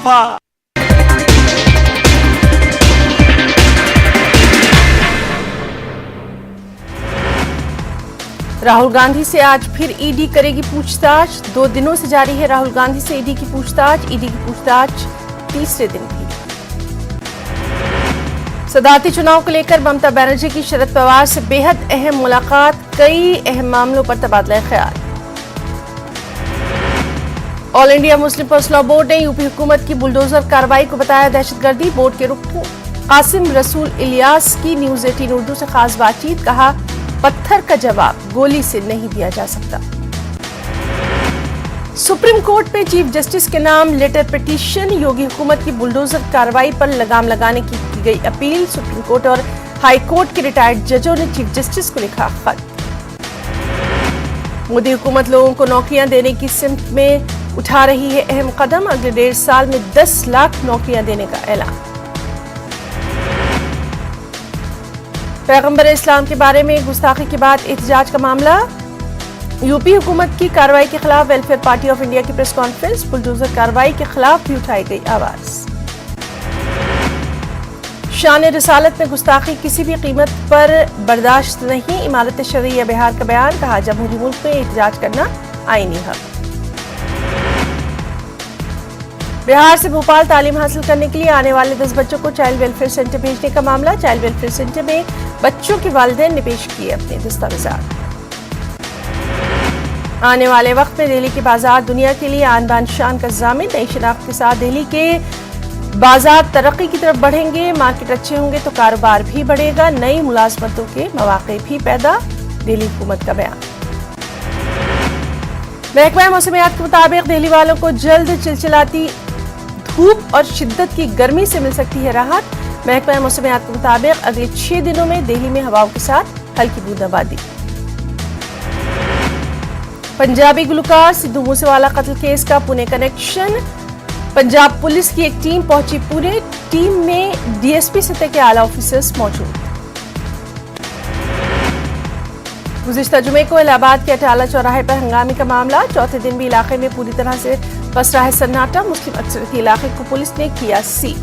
दफा। राहुल गांधी से आज फिर ईडी करेगी पूछताछ। 2 दिनों से जारी है राहुल गांधी से ईडी की पूछताछ। ईडी की पूछताछ तीसरे दिन भी। सदारती चुनाव को लेकर ममता बनर्जी की शरद पवार से बेहद अहम मुलाकात। कई अहम मामलों पर तबादला ख्याल। All India Muslim personal law board ने यूपी हुकूमत की बुलडोजर कार्रवाई को बताया दहशतगर्दी। बोर्ड के रुकन कासिम रसूल इलियास की न्यूज 18 उर्दू से खास बातचीत। कहा, पत्थर का जवाब गोली से नहीं दिया जा सकता। सुप्रीम कोर्ट में चीफ जस्टिस के नाम लेटर पिटीशन। योगी हुकूमत की बुलडोजर कार्रवाई पर लगाम लगाने की गई अपील। सुप्रीम कोर्ट और हाई कोर्ट के रिटायर्ड जजों ने चीफ जस्टिस को लिखा खत। मोदी हुकूमत लोगों को नौकरियां देने की सिमत में उठा रही है अहम कदम। अगले 1.5 साल में 10 लाख नौकरियां देने का ऐलान। पैगंबर इस्लाम के बारे में गुस्ताखी के बाद एहतजाज का मामला। यूपी हुकूमत की कार्रवाई के खिलाफ वेलफेयर पार्टी ऑफ इंडिया की प्रेस कॉन्फ्रेंस। बुलडोजर कार्रवाई के खिलाफ भी उठाई गई आवाज। शान रिसालत में गुस्ताखी किसी भी कीमत पर बर्दाश्त नहीं। इमारत शरिया बिहार का बयान। कहा, जमहूरी मुल्क में एहतजाज करना आईनी हक। बिहार से भोपाल तालीम हासिल करने के लिए आने वाले 10 बच्चों को चाइल्ड वेलफेयर सेंटर भेजने का मामला। चाइल्ड वेलफेयर सेंटर में बच्चों के वालिदैन ने पेश किए अपने दस्तावेजात। आने वाले वक्त में दिल्ली के बाजार दुनिया के लिए आन बान शान का ज़ामिन। नई शनाख्त के साथ दिल्ली के बाजार तरक्की की तरफ बढ़ेंगे। मार्केट अच्छे होंगे तो कारोबार भी बढ़ेगा। नई मुलाजमतों के मौके भी पैदा। दिल्ली हुकूमत का बयान। महकमा मौसमियात के मुताबिक दिल्ली वालों को जल्द चिलचिलाती धूप और शिद्दत की गर्मी से मिल सकती है राहत। महकमा मौसमियात के मुताबिक अगले 6 दिनों में दिल्ली में हवाओं के साथ हल्की बूंदाबांदी। पंजाबी गुलकार सिद्धू मूसेवाला कत्ल केस का पुणे कनेक्शन। पंजाब पुलिस की एक टीम पहुंची पुणे। टीम में डीएसपी सतह के आला ऑफिसर्स मौजूद। गुज़िश्ता जुमे को इलाहाबाद के अटाला चौराहे पर हंगामे का मामला। चौथे दिन भी इलाके में पूरी तरह से पसरा है सन्नाटा। मुस्लिम अक्सरियती इलाके को पुलिस ने किया सील।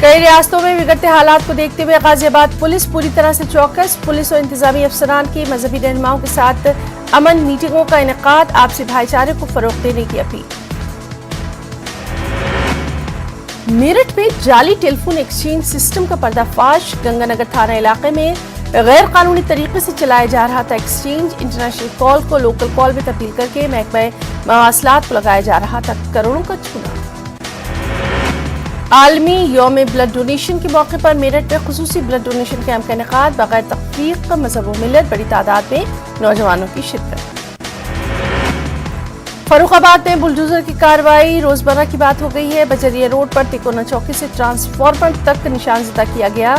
कई रियासतों में बिगड़ते हालात को देखते हुए गाजियाबाद पुलिस पूरी तरह से चौकस। पुलिस और इंतजामी अफसरान की मजहबी रहनुमाओं के साथ अमन मीटिंगों का इनेकाद। आपसी भाईचारे को फरोग देने की अपील। मेरठ में जाली टेलीफोन एक्सचेंज सिस्टम का पर्दाफाश। गंगानगर थाना इलाके में गैर कानूनी तरीके से चलाया जा रहा था एक्सचेंज। इंटरनेशनल कॉल को लोकल कॉल में तब्दील करके महकमा मवासलात को लगाया जा रहा था करोड़ों का चूना। आलमी यौम ब्लड डोनेशन के मौके पर मेरठ में खुसूसी ब्लड डोनेशन कैंप का इनेकाद। बगैर तफरीक मजहब व मिल्लत बड़ी तादाद में नौजवानों की शिरकत। फर्रुखाबाद में बुलडोजर की कार्रवाई रोजमर्रा की बात हो गई है। बजरिया रोड पर तिकोना चौकी से ट्रांसफार्मर तक निशानजदा किया गया।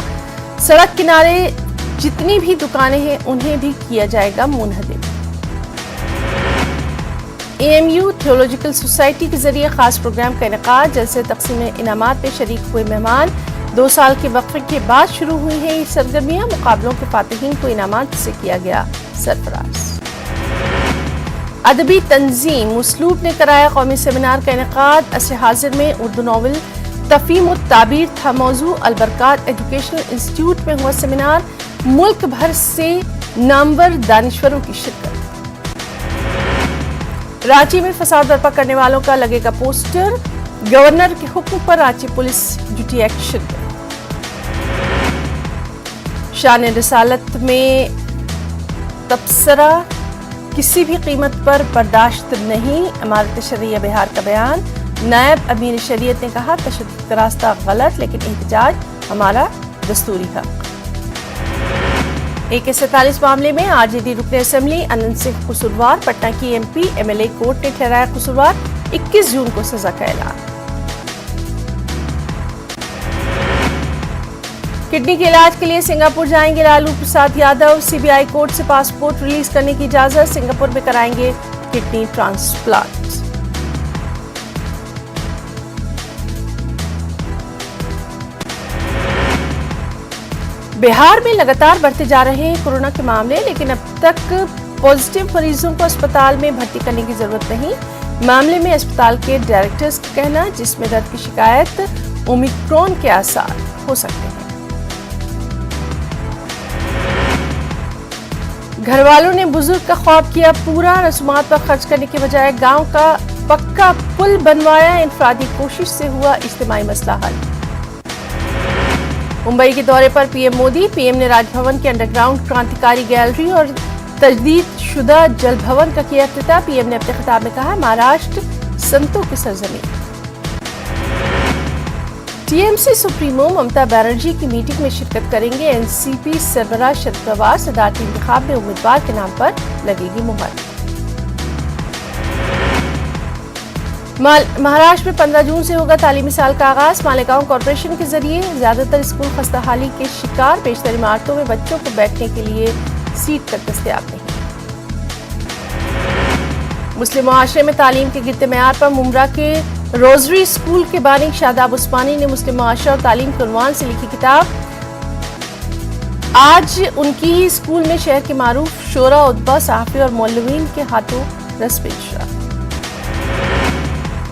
सड़क किनारे जितनी भी दुकानें हैं उन्हें भी किया जाएगा मुनहदिम। एएमयू थियोलॉजिकल सोसाइटी के जरिए खास प्रोग्राम का इनेकाद। जलसे तकसीम इनामात में शरीक हुए मेहमान। 2 साल के वक्फे के बाद शुरू हुई है ये सरगर्मियां। मुकाबलों के फातिहीन को इनामात से किया गया सरफराज। अदबी तंजीम मुस्लूब ने कराया कौमी सेमिनार का इनेकाद। असर हाजिर में उर्दू नावल तफहीम व ताबीर था मौजू। अलबरकात एजुकेशनल इंस्टीट्यूट में हुआ सेमिनार। मुल्क भर से नामवर दानिश्वरों की शिरकत। रांची में फसाद बर्पा करने वालों का लगेगा पोस्टर। गवर्नर के हुक्म पर रांची पुलिस जुटी एक्शन। शान रिसालत में तबसरा किसी भी कीमत पर बर्दाश्त नहीं। इमारत शरिया बिहार का बयान। नायब अमीर शरीयत ने कहा, तशद्दुद का रास्ता गलत लेकिन एहतजाज हमारा दस्तूरी हक। AK-47 मामले में आरजेडी रुकने असेंबली अनंत सिंह कसूरवार। पटना की MP MLA कोर्ट ने ठहराया कसूरवार। 21 जून को सजा का ऐलान। किडनी के इलाज के लिए सिंगापुर जाएंगे लालू प्रसाद यादव। CBI कोर्ट से पासपोर्ट रिलीज करने की इजाजत। सिंगापुर में कराएंगे किडनी ट्रांसप्लांट। बिहार में लगातार बढ़ते जा रहे हैं कोरोना के मामले, लेकिन अब तक पॉजिटिव मरीजों को अस्पताल में भर्ती करने की जरूरत नहीं। मामले में अस्पताल के डायरेक्टर्स का कहना, जिसमें दर्द की शिकायत ओमिक्रॉन के आसार हो सकते हैं। घर वालों ने बुजुर्ग का ख्वाब किया पूरा, रसूमात पर खर्च करने के बजाय गांव का पक्का पुल बनवाया, इनफरादी कोशिश से हुआ इज्तिमाई मसला हल। मुंबई के दौरे पर पीएम मोदी, पीएम ने राजभवन के अंडरग्राउंड क्रांतिकारी गैलरी और तजदीद शुदा जल भवन का किया इफ्तिताह। पीएम ने अपने खिताब में कहा, महाराष्ट्र संतों की सरजमीन। टीएमसी सुप्रीमो ममता बनर्जी की मीटिंग में शिरकत करेंगे। एनसीपी सरबराह शरद पवार, सदारती इंतखाब में उम्मीदवार के नाम पर लगेगी मुहर। महाराष्ट्र में 15 जून से होगा तालीमी साल का आगाज। मालेगांव कॉरपोरेशन के जरिए ज्यादातर स्कूल खस्ताहाली के शिकार, बेशतर इमारतों में बच्चों को बैठने के लिए सीट तक दस्तयाब नहीं। मुस्लिम मुआशरे में तालीम के गिरते मेयार पर मुमरा के रोजरी स्कूल के बानी शादाब उस्मानी ने मुस्लिम मुआशरा और तालीम के उन्वान से लिखी किताब। आज उनकी ही स्कूल में शहर के मारूफ शोरा, उद्बा, सहाफी और मौलवीन के हाथों रस्म इजरा।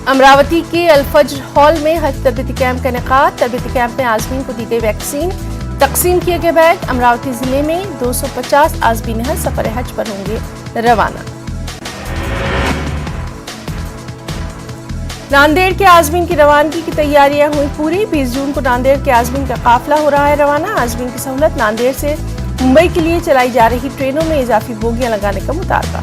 अमरावती के अल-फज्र हॉल में हज तरबियती कैंप का इनेकाद। तरबियती कैंप में आज़मीन को दी गई वैक्सीन, तकसीम किए गए बैग। अमरावती जिले में 250 आज़मीन हज सफर हज पर होंगे रवाना। नांदेड़ के आज़मीन की रवानगी की तैयारियां हुई पूरी। 20 जून को नांदेड़ के आज़मीन का काफिला हो रहा है रवाना। आज़मीन की सहूलत, नांदेड़ से मुंबई के लिए चलाई जा रही ट्रेनों में इजाफी बोगियां लगाने का मुतालबा।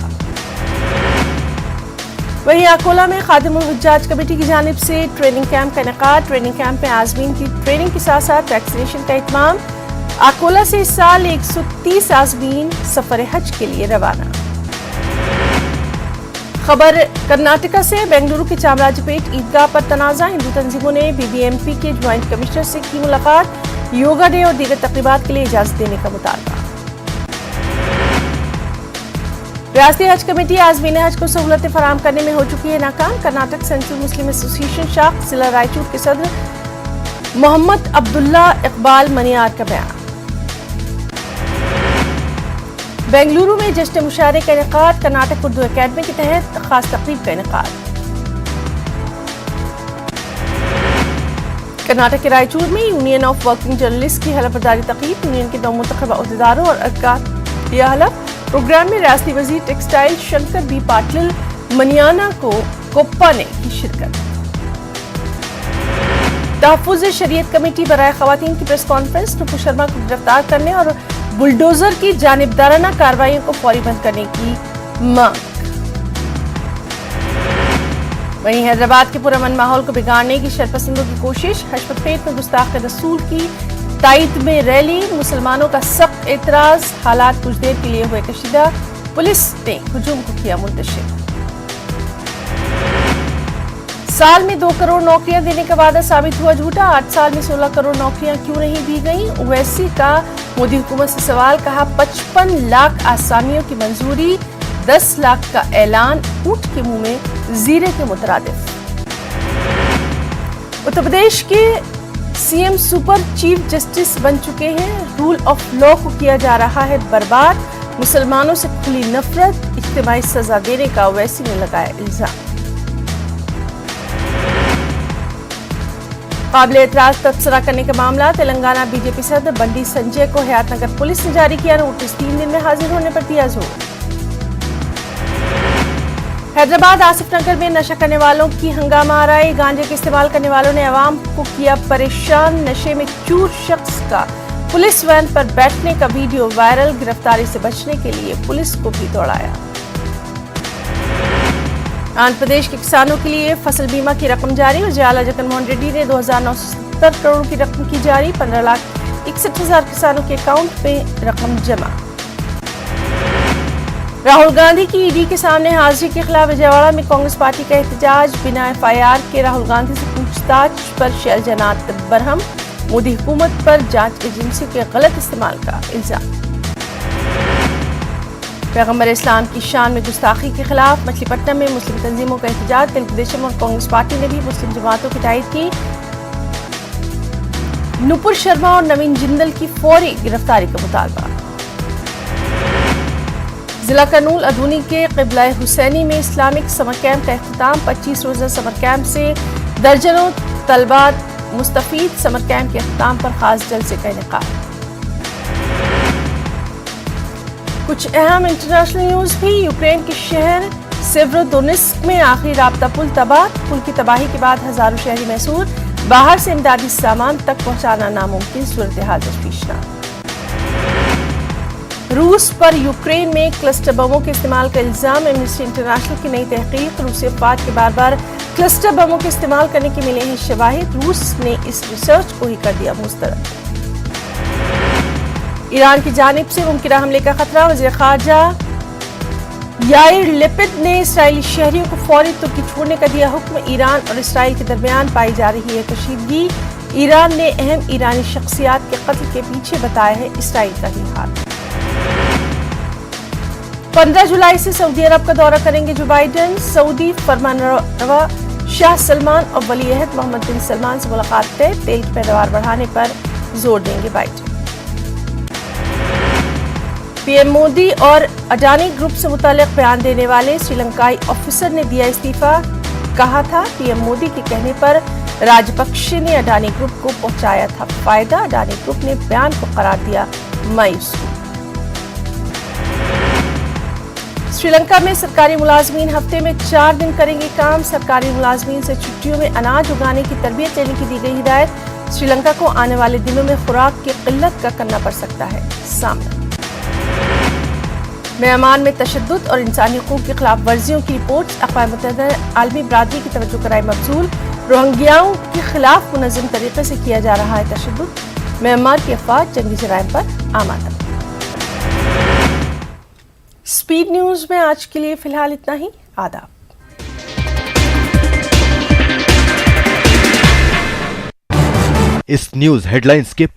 वहीं अकोला में खादिमुल हुज्जाज कमेटी की जानिब से ट्रेनिंग कैंप का इनेकाद। ट्रेनिंग कैंप में आज़मीन की ट्रेनिंग के साथ साथ वैक्सीनेशन का इत्माम। अकोला से इस साल 130 आज़मीन सफर हज के लिए रवाना। खबर कर्नाटका से, बेंगलुरु के चामराजपेट ईदगाह पर तनाज़ा। हिंदू तंजीमों ने बीबीएमपी के ज्वाइंट कमिश्नर से की मुलाकात। योगा डे और दीगर तकरीबात के लिए इजाजत देने का मुतालबा। रियासती हज कमेटी आज़मीन हज को सहूलतें फराहम करने में हो चुकी है नाकाम। कर्नाटक सेंट्रल मुस्लिम एसोसिएशन शाख जिला रायचूर के सदर मोहम्मद अब्दुल्ला इकबाल मनियार का बयान। बेंगलुरु में जश्न मुशायरे का इनेकाद। कर्नाटक उर्दू अकेडमी के तहत खास तकरीब का इनेकाद। कर्नाटक के रायचूर में यूनियन ऑफ वर्किंग जर्नलिस्ट की हलफबरदारी तकरीब। यूनियन के 2 मुंतखब अहदेदारों और अरकान लिया हलफ। प्रोग्राम में रियासती वजीर टेक्सटाइल शंकर बी पाटिल मनियाना को कोप्पा ने की शिरकत। तहफ़्फ़ुज़ शरीयत कमेटी बराए ख़वातीन की प्रेस कॉन्फ्रेंस। नुपुर शर्मा को गिरफ्तार करने और बुलडोजर की जानिबदाराना कार्रवाइयों को फौरी बंद करने की मांग। वहीं हैदराबाद के पुरअमन माहौल को बिगाड़ने की शरपसंदों की कोशिश। हशमतपेट में गुस्ताख रसूल की तायद में रैली। मुसलमानों का सख्त एतराज। हालात कुछ देर के लिए हुए कशीदा। पुलिस ने हुजूम को किया मुंतशिर। साल में 2 करोड़ नौकरियां देने का वादा साबित हुआ झूठा। 8 साल में 16 करोड़ नौकरियां क्यों नहीं दी गई? ओवैसी का मोदी हुकूमत से सवाल। कहा, 55 लाख आसामियों की मंजूरी, 10 लाख का ऐलान। ऊंट के मुंह में जीरे के मुतरादिफ। उत्तर प्रदेश के सीएम सुपर चीफ जस्टिस बन चुके हैं। रूल ऑफ लॉ को किया जा रहा है बर्बाद। मुसलमानों से खुली नफरत, इज्तिमाई सजा देने का ओवैसी ने लगाया इल्जाम। काबिल एतराज तबसरा करने का मामला। तेलंगाना बीजेपी सदर बंडी संजय को हयातनगर पुलिस ने जारी किया नोटिस। 3 दिन में हाजिर होने पर दिया जोर। हैदराबाद आसिफ नगर में नशा करने वालों की हंगामा आराई। गांजे के इस्तेमाल करने वालों ने अवाम को किया परेशान। नशे में चूर शख्स का पुलिस वैन पर बैठने का वीडियो वायरल। गिरफ्तारी से बचने के लिए पुलिस को भी दौड़ाया। आंध्र प्रदेश के किसानों के लिए फसल बीमा की रकम जारी। वज़ीर आला जगनमोहन रेड्डी ने 2,970 करोड़ की रकम की जारी। 15,61,000 किसानों के अकाउंट में रकम जमा। राहुल गांधी की ईडी के सामने हाजिरी के खिलाफ विजयवाड़ा में कांग्रेस पार्टी का एहतजाज। बिना एफआईआर के राहुल गांधी से पूछताछ पर शैलजनात बरहम। मोदी हुकूमत पर जांच एजेंसियों के गलत इस्तेमाल का इल्जाम। पैगंबर इस्लाम की शान में गुस्ताखी के खिलाफ मछलीपट्टनम में मुस्लिम तंजीमों का एहतजाज। तेलुगु देशम और कांग्रेस पार्टी ने भी मुस्लिम जमातों की तायद की। नुपुर शर्मा और नवीन जिंदल की फौरी गिरफ्तारी का मुतालबा। ضلع کرنول ادھونی کے قبلہ حسینی میں اسلامک سمر کیمپ کا اختتام 25 روزہ سمر کیمپ سے درجنوں طلبات مستفید سمر کیمپ کے اختتام پر خاص جلسے کا انعقاد کچھ اہم انٹرنیشنل نیوز بھی یوکرین کے شہر سیورودونیسک میں آخری رابطہ پل تباہ پل کی تباہی کے بعد ہزاروں شہری محصور باہر سے امدادی سامان تک پہنچانا ناممکن صورتحال تشویشناک روس پر یوکرین میں کلسٹر بموں کے استعمال کا الزام ایمنسٹی انٹرنیشنل کی نئی تحقیق روسی افواج کے بار بار کلسٹر بموں کے استعمال کرنے کے ملے ہیں شواہد روس نے اس ریسرچ کو ہی کر دیا مسترد ایران کی جانب سے ممکنہ حملے کا خطرہ وزیر خارجہ یائر لپڈ نے اسرائیلی شہریوں کو فوری ترکی چھوڑنے کا دیا حکم ایران اور اسرائیل کے درمیان پائی جا رہی ہے کشیدگی ایران نے اہم ایرانی شخصیات کے قتل کے پیچھے بتایا ہے اسرائیل کا ہی ہاتھ 15 جولائی سے سعودی عرب کا دورہ کریں گے جو بائیڈن سعودی فرمانروا شاہ سلمان اور ولی عہد محمد بن سلمان سے ملاقات طے تیل کی پیداوار بڑھانے پر زور دیں گے بائیڈن پی ایم مودی اور اڈانی گروپ سے متعلق بیان دینے والے سری لنکائی آفیسر نے دیا استعفیٰ کہا تھا پی ایم مودی کے کہنے پر راجپکشے نے اڈانی گروپ کو پہنچایا تھا فائدہ اڈانی گروپ نے بیان کو قرار دیا مایوس سری لنکا میں سرکاری ملازمین ہفتے میں 4 دن کریں گے کام سرکاری ملازمین سے چھٹیوں میں اناج اگانے کی تربیت لینے کی دی گئی ہدایت سری لنکا کو آنے والے دنوں میں خوراک کی قلت کا کرنا پڑ سکتا ہے سامنا میانمار میں تشدد اور انسانی حقوق کی خلاف ورزیوں کی رپورٹ اقوام متحدہ عالمی برادری کی توجہ کرائے مبذول روہنگیاؤں کے خلاف منظم طریقے سے کیا جا رہا ہے تشدد میانمار کی افواج جنگی جرائم پر آمادہ سپیڈ نیوز میں آج کے لیے فی الحال اتنا ہی آداب اس نیوز ہیڈ لائنز کے